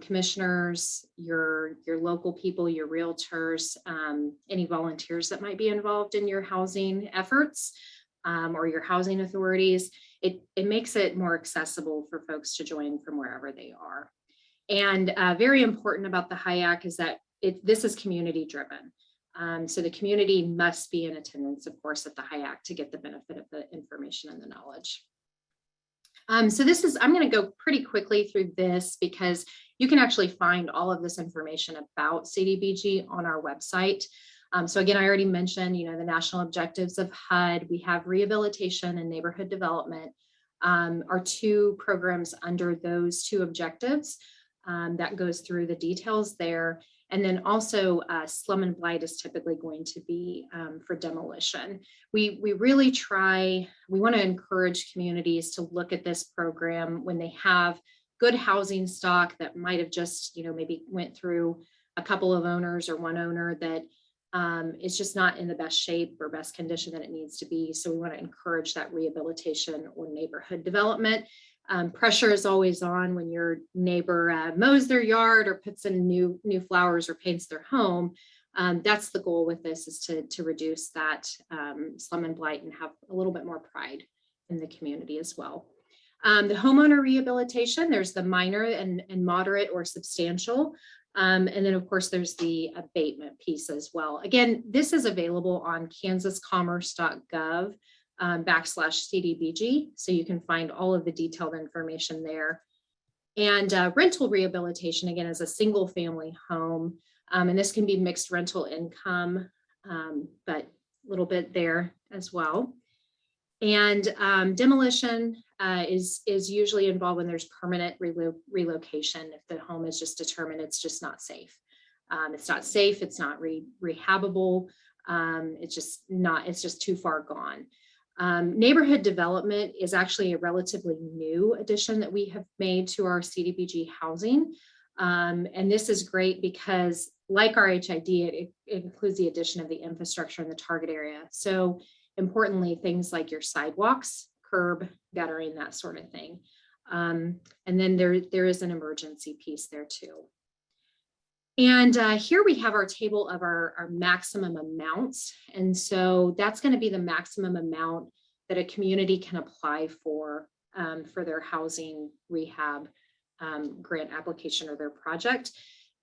commissioners, your local people, your realtors, any volunteers that might be involved in your housing efforts or your housing authorities. It makes it more accessible for folks to join from wherever they are. And very important about the HIAC is that this is community driven. So the community must be in attendance, of course, at the HIAC to get the benefit of the information and the knowledge. So I'm going to go pretty quickly through this because you can actually find all of this information about CDBG on our website. So again, I already mentioned, the national objectives of HUD. We have rehabilitation and neighborhood development are 2 programs under those 2 objectives that goes through the details there. And then also slum and blight is typically going to be for demolition. We really we want to encourage communities to look at this program when they have good housing stock that might have just, maybe went through a couple of owners or one owner that is just not in the best shape or best condition that it needs to be. So we want to encourage that rehabilitation or neighborhood development. Pressure is always on when your neighbor mows their yard or puts in new flowers or paints their home. That's the goal with this, is to reduce that slum and blight and have a little bit more pride in the community as well. The homeowner rehabilitation, there's the minor and moderate or substantial. And then of course there's the abatement piece as well. Again, this is available on kansascommerce.gov. /CDBG. So you can find all of the detailed information there. And rental rehabilitation, again, is a single family home. And this can be mixed rental income, but a little bit there as well. And demolition is usually involved when there's permanent relocation. If the home is just determined it's just not safe. It's not safe, it's not rehabable. It's just too far gone. Neighborhood development is actually a relatively new addition that we have made to our CDBG housing. And this is great because, like our HID, it includes the addition of the infrastructure in the target area. So importantly, things like your sidewalks, curb, guttering, that sort of thing. And then there is an emergency piece there too. And here we have our table of our maximum amounts. And so that's going to be the maximum amount that a community can apply for their housing rehab grant application or their project.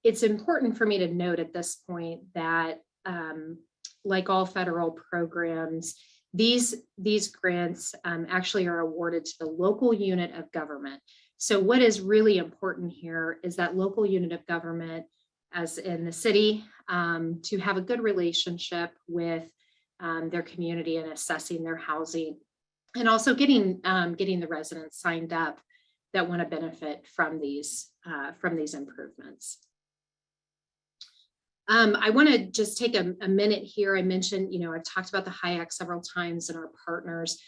It's important for me to note at this point that like all federal programs, these grants actually are awarded to the local unit of government. So what is really important here is that local unit of government, as in the city, to have a good relationship with their community and assessing their housing, and also getting the residents signed up that want to benefit from these improvements. I want to just take a minute here. I mentioned, I've talked about the HIAC several times and our partners.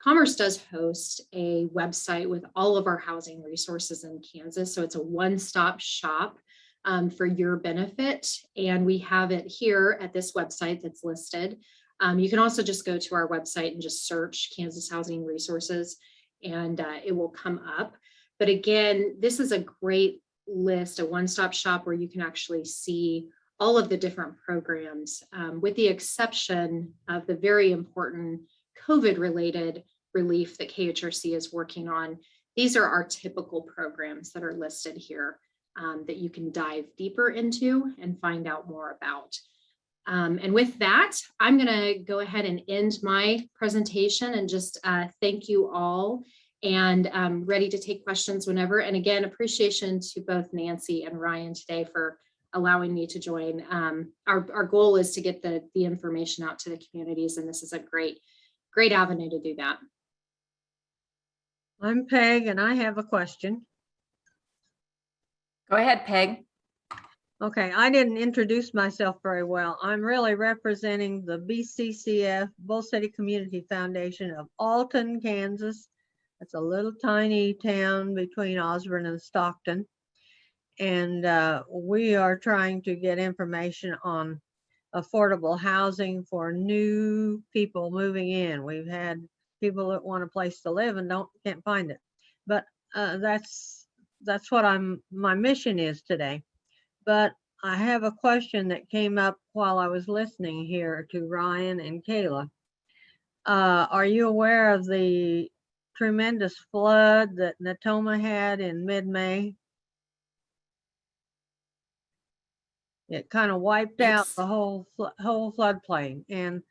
Commerce does host a website with all of our housing resources in Kansas. So it's a one-stop shop for your benefit. And we have it here at this website that's listed. You can also just go to our website and just search Kansas Housing Resources and it will come up. But again, this is a great list, a one-stop shop where you can actually see all of the different programs, with the exception of the very important COVID-related relief that KHRC is working on. These are our typical programs that are listed here that you can dive deeper into and find out more about. And with that, I'm going to go ahead and end my presentation and just thank you all, and ready to take questions whenever. And again, appreciation to both Nancy and Ryan today for allowing me to join. Our goal is to get the information out to the communities, and this is a great avenue to do that. I'm Peg, and I have a question. Go ahead, Peg. Okay, I didn't introduce myself very well. I'm really representing the BCCF, Bull City Community Foundation of Alton, Kansas. It's a little tiny town between Osborne and Stockton. And we are trying to get information on affordable housing for new people moving in. We've had people that want a place to live and can't find it. But that's what my mission is today. But I have a question that came up while I was listening here to Ryan and Kayla. Are you aware of the tremendous flood that Natoma had in mid-May? It kind of wiped out the whole floodplain, and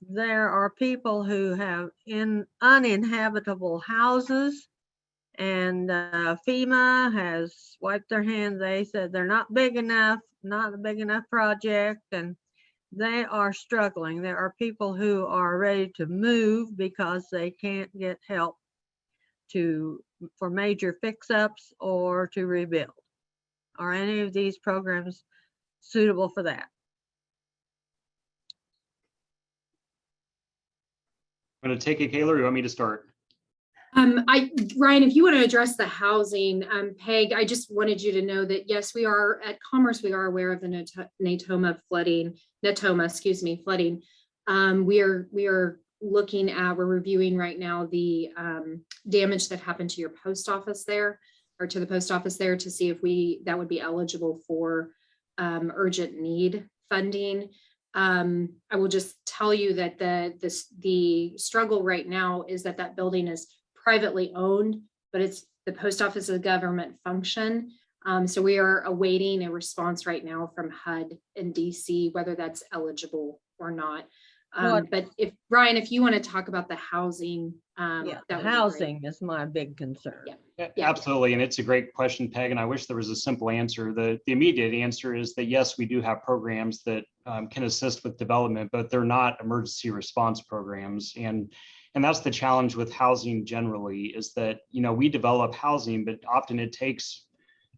there are people who have uninhabitable houses, and FEMA has wiped their hands. They said they're not big enough, not a big enough project, and they are struggling. There are people who are ready to move because they can't get help for major fix-ups or to rebuild. Are any of these programs suitable for that? I'm going to take it, Kayla, or you want me to start? Ryan, if you want to address the housing, Peg, I just wanted you to know that yes, we are at Commerce. We are aware of the Natoma flooding. We're reviewing right now the damage that happened to your post office there, or to the post office there, to see if that would be eligible for urgent need funding. I will just tell you that the struggle right now is that building is privately owned, but the post office is a government function. So we are awaiting a response right now from HUD in DC, whether that's eligible or not. But Ryan, if you want to talk about the housing, the housing is my big concern. Yeah. Absolutely, and it's a great question, Peg, and I wish there was a simple answer. The immediate answer is that yes, we do have programs that can assist with development, but they're not emergency response programs. And that's the challenge with housing generally, is that, we develop housing, but often it takes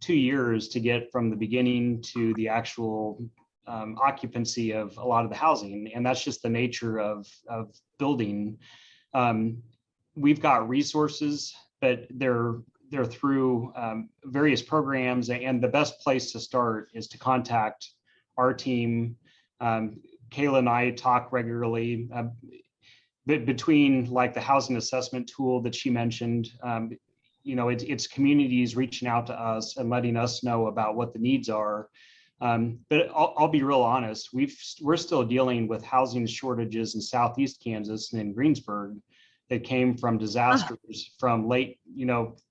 2 years to get from the beginning to the actual occupancy of a lot of the housing. And that's just the nature of building. We've got resources, but they're through various programs. And the best place to start is to contact our team. Kayla and I talk regularly. but between like the housing assessment tool that she mentioned, it's communities reaching out to us and letting us know about what the needs are. But I'll be real honest, we're still dealing with housing shortages in Southeast Kansas and in Greensburg that came from disasters from late,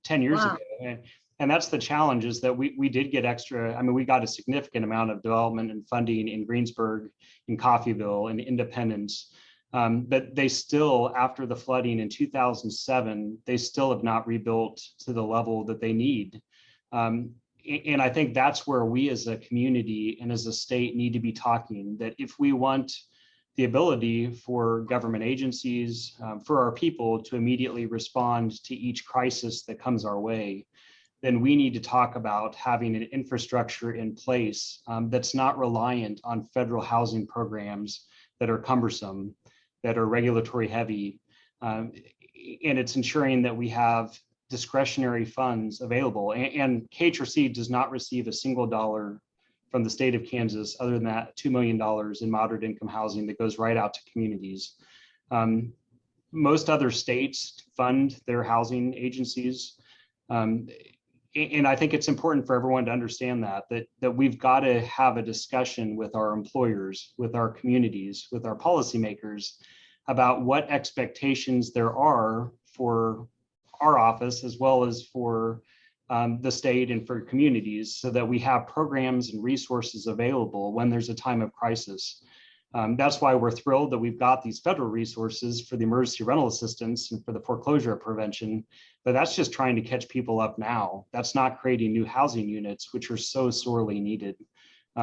10 years Wow. ago. And that's the challenge, is that we did get extra. I mean, we got a significant amount of development and funding in Greensburg, in Coffeyville, and Independence. But they still, after the flooding in 2007, they still have not rebuilt to the level that they need. And I think that's where we as a community and as a state need to be talking, that if we want the ability for government agencies, for our people to immediately respond to each crisis that comes our way, then we need to talk about having an infrastructure in place that's not reliant on federal housing programs that are cumbersome, that are regulatory heavy. And it's ensuring that we have discretionary funds available. And KHRC does not receive a single dollar from the state of Kansas, other than that $2 million in moderate income housing that goes right out to communities. Most other states fund their housing agencies. And I think it's important for everyone to understand that we've got to have a discussion with our employers, with our communities, with our policymakers about what expectations there are for our office, as well as for the state and for communities, so that we have programs and resources available when there's a time of crisis. That's why we're thrilled that we've got these federal resources for the emergency rental assistance and for the foreclosure prevention, but that's just trying to catch people up now. That's not creating new housing units, which are so sorely needed.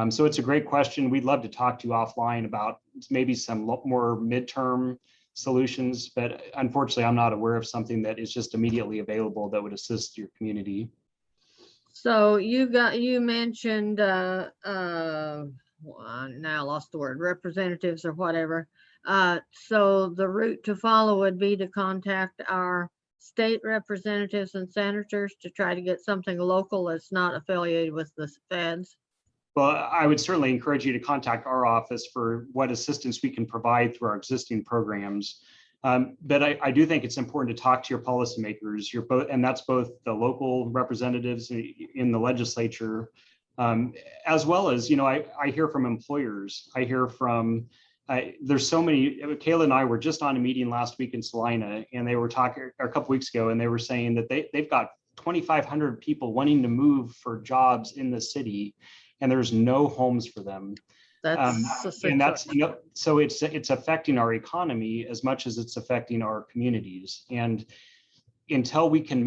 So it's a great question. We'd love to talk to you offline about maybe some more midterm solutions, but unfortunately, I'm not aware of something that is just immediately available that would assist your community. So you mentioned, well, I now lost the word, representatives or whatever. So the route to follow would be to contact our state representatives and senators to try to get something local that's not affiliated with the feds. Well, I would certainly encourage you to contact our office for what assistance we can provide through our existing programs. But I do think it's important to talk to your policymakers, and that's both the local representatives in the legislature, as well as, I hear from employers. I hear from, there's so many. Kayla and I were just on a meeting last week in Salina, and they were talking a couple weeks ago, and they were saying that they've got 2,500 people wanting to move for jobs in the city, and there's no homes for them. And that's, so it's affecting our economy as much as it's affecting our communities. And until we can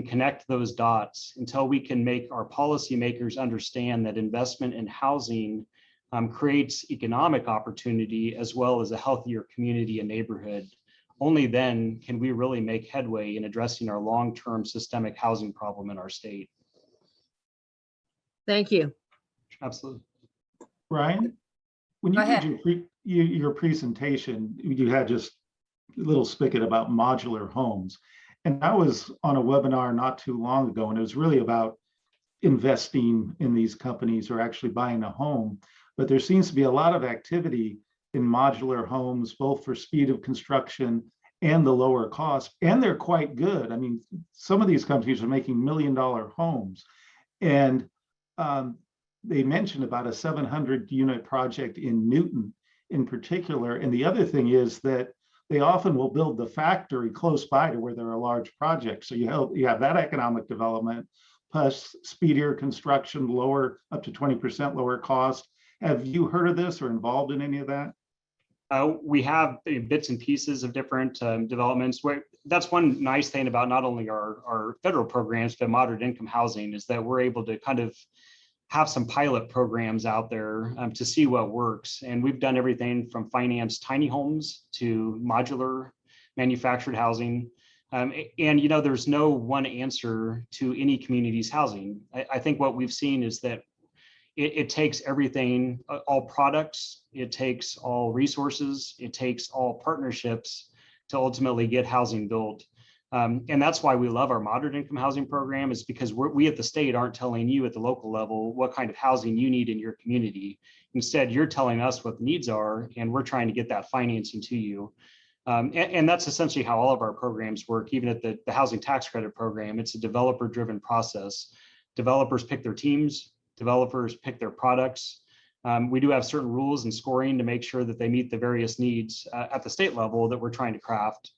connect those dots, until we can make our policymakers understand that investment in housing creates economic opportunity as well as a healthier community and neighborhood, only then can we really make headway in addressing our long-term systemic housing problem in our state. Thank you. Absolutely. Brian, when Go you ahead. did your presentation, you had just a little spigot about modular homes. And I was on a webinar not too long ago, and it was really about investing in these companies or actually buying a home. But there seems to be a lot of activity in modular homes, both for speed of construction and the lower cost. And they're quite good. I mean, some of these companies are making $1 million homes. And they mentioned about a 700 unit project in Newton in particular. And the other thing is that they often will build the factory close by to where there are large projects. So you have that economic development plus speedier construction, up to 20% lower cost. Have you heard of this or involved in any of that? We have bits and pieces of different developments. That's one nice thing about not only our federal programs, but moderate income housing, is that we're able to kind of have some pilot programs out there to see what works. And we've done everything from finance tiny homes to modular manufactured housing. And there's no one answer to any community's housing. I think what we've seen is that it takes everything, all products, it takes all resources, it takes all partnerships to ultimately get housing built. And that's why we love our moderate income housing program, is because we at the state aren't telling you at the local level what kind of housing you need in your community. Instead, you're telling us what the needs are, and we're trying to get that financing to you. And that's essentially how all of our programs work, even at the housing tax credit program. It's a developer-driven process. Developers pick their teams, developers pick their products. We do have certain rules and scoring to make sure that they meet the various needs at the state level that we're trying to craft.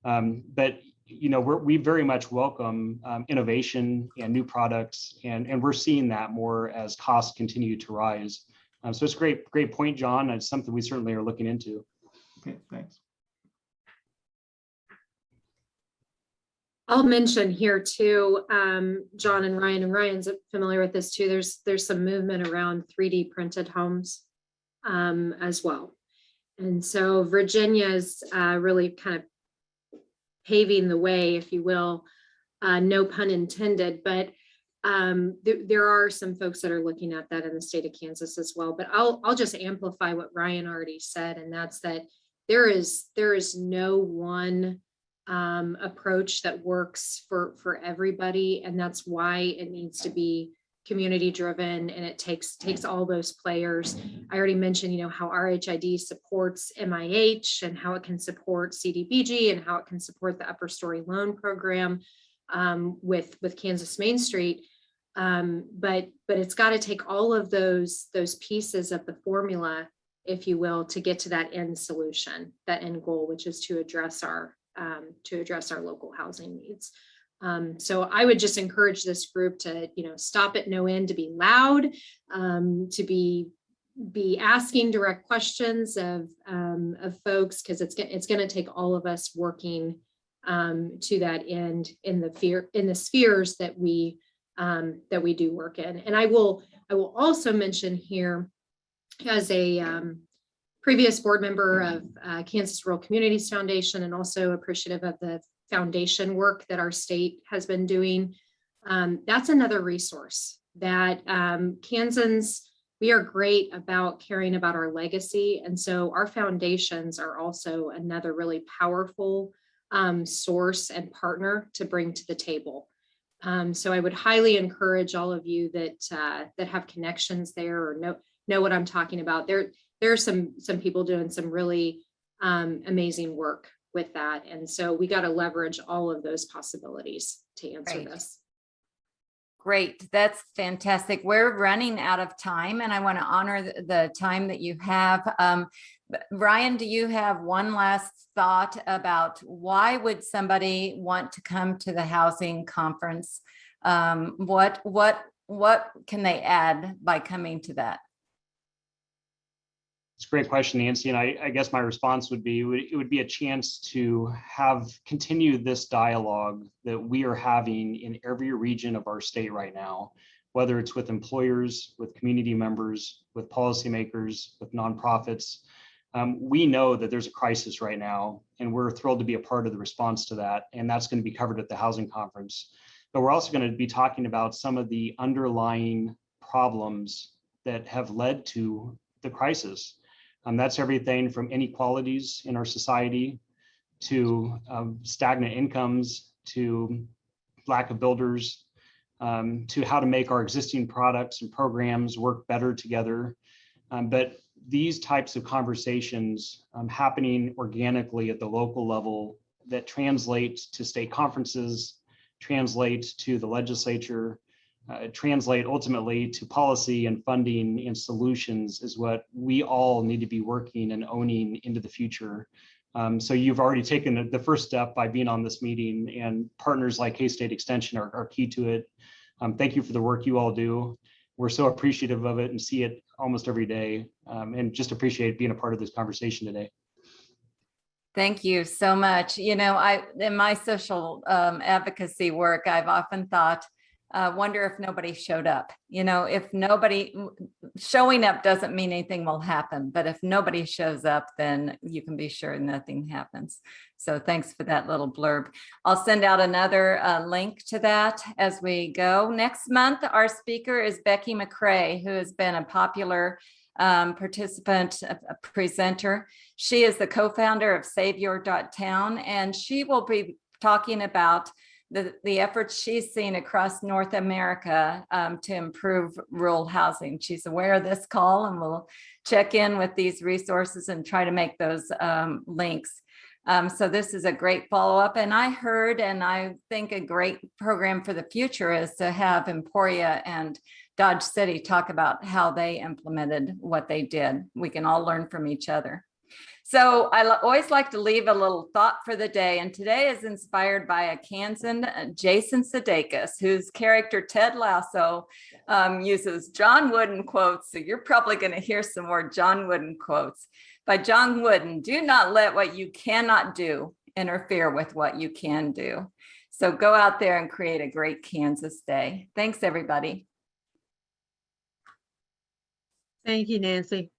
But we very much welcome innovation and new products, and we're seeing that more as costs continue to rise. So it's a great point, John. It's something we certainly are looking into. Okay, thanks. I'll mention here too, John and Ryan's familiar with this too. There's some movement around 3D printed homes as well. And so Virginia's really kind of paving the way, if you will, no pun intended, but there are some folks that are looking at that in the state of Kansas as well. But I'll just amplify what Ryan already said, and that's that there is no one approach that works for everybody, and that's why it needs to be community driven, and it takes all those players. I already mentioned, how RHID supports MIH and how it can support CDBG and how it can support the upper story loan program with Kansas Main Street. But it's got to take all of those pieces of the formula, if you will, to get to that end solution, that end goal, which is to address our local housing needs. So I would just encourage this group to, stop at no end, to be loud, to be asking direct questions of folks, because it's going to take all of us working to that end in the spheres that we do work in. And I will also mention here, as a previous board member of Kansas Rural Communities Foundation, and also appreciative of the foundation work that our state has been doing. That's another resource that Kansans, we are great about caring about our legacy. And so our foundations are also another really powerful source and partner to bring to the table. So I would highly encourage all of you that have connections there or know what I'm talking about. There are some people doing some really amazing work with that. And so we got to leverage all of those possibilities to answer this. Great. That's fantastic. We're running out of time, and I want to honor the time that you have. Ryan, do you have one last thought about why would somebody want to come to the housing conference? What can they add by coming to that? It's a great question, Nancy. And I guess my response would be, it would be a chance to continue this dialogue that we are having in every region of our state right now, whether it's with employers, with community members, with policymakers, with nonprofits. We know that there's a crisis right now, and we're thrilled to be a part of the response to that. And that's going to be covered at the housing conference. But we're also going to be talking about some of the underlying problems that have led to the crisis. That's everything from inequalities in our society to stagnant incomes, to lack of builders, to how to make our existing products and programs work better together. But these types of conversations happening organically at the local level that translate to state conferences, translate to the legislature, translate ultimately to policy and funding and solutions is what we all need to be working and owning into the future. So you've already taken the first step by being on this meeting, and partners like K-State Extension are key to it. Thank you for the work you all do. We're so appreciative of it and see it almost every day, and just appreciate being a part of this conversation today. Thank you so much. In my social advocacy work, I've often thought, wonder if nobody showed up. If nobody showing up doesn't mean anything will happen, but if nobody shows up, then you can be sure nothing happens. So thanks for that little blurb. I'll send out another link to that as we go. Next month, our speaker is Becky McCrae, who has been a popular participant, a presenter. She is the co-founder of Savior.town, and she will be talking about the efforts she's seen across North America to improve rural housing. She's aware of this call, and we'll check in with these resources and try to make those links. So this is a great follow-up. And I heard, and I think a great program for the future is to have Emporia and Dodge City talk about how they implemented what they did. We can all learn from each other. So I always like to leave a little thought for the day. And today is inspired by a Kansan, Jason Sudeikis, whose character Ted Lasso uses John Wooden quotes. So you're probably going to hear some more John Wooden quotes. By John Wooden, do not let what you cannot do interfere with what you can do. So go out there and create a great Kansas day. Thanks, everybody. Thank you, Nancy.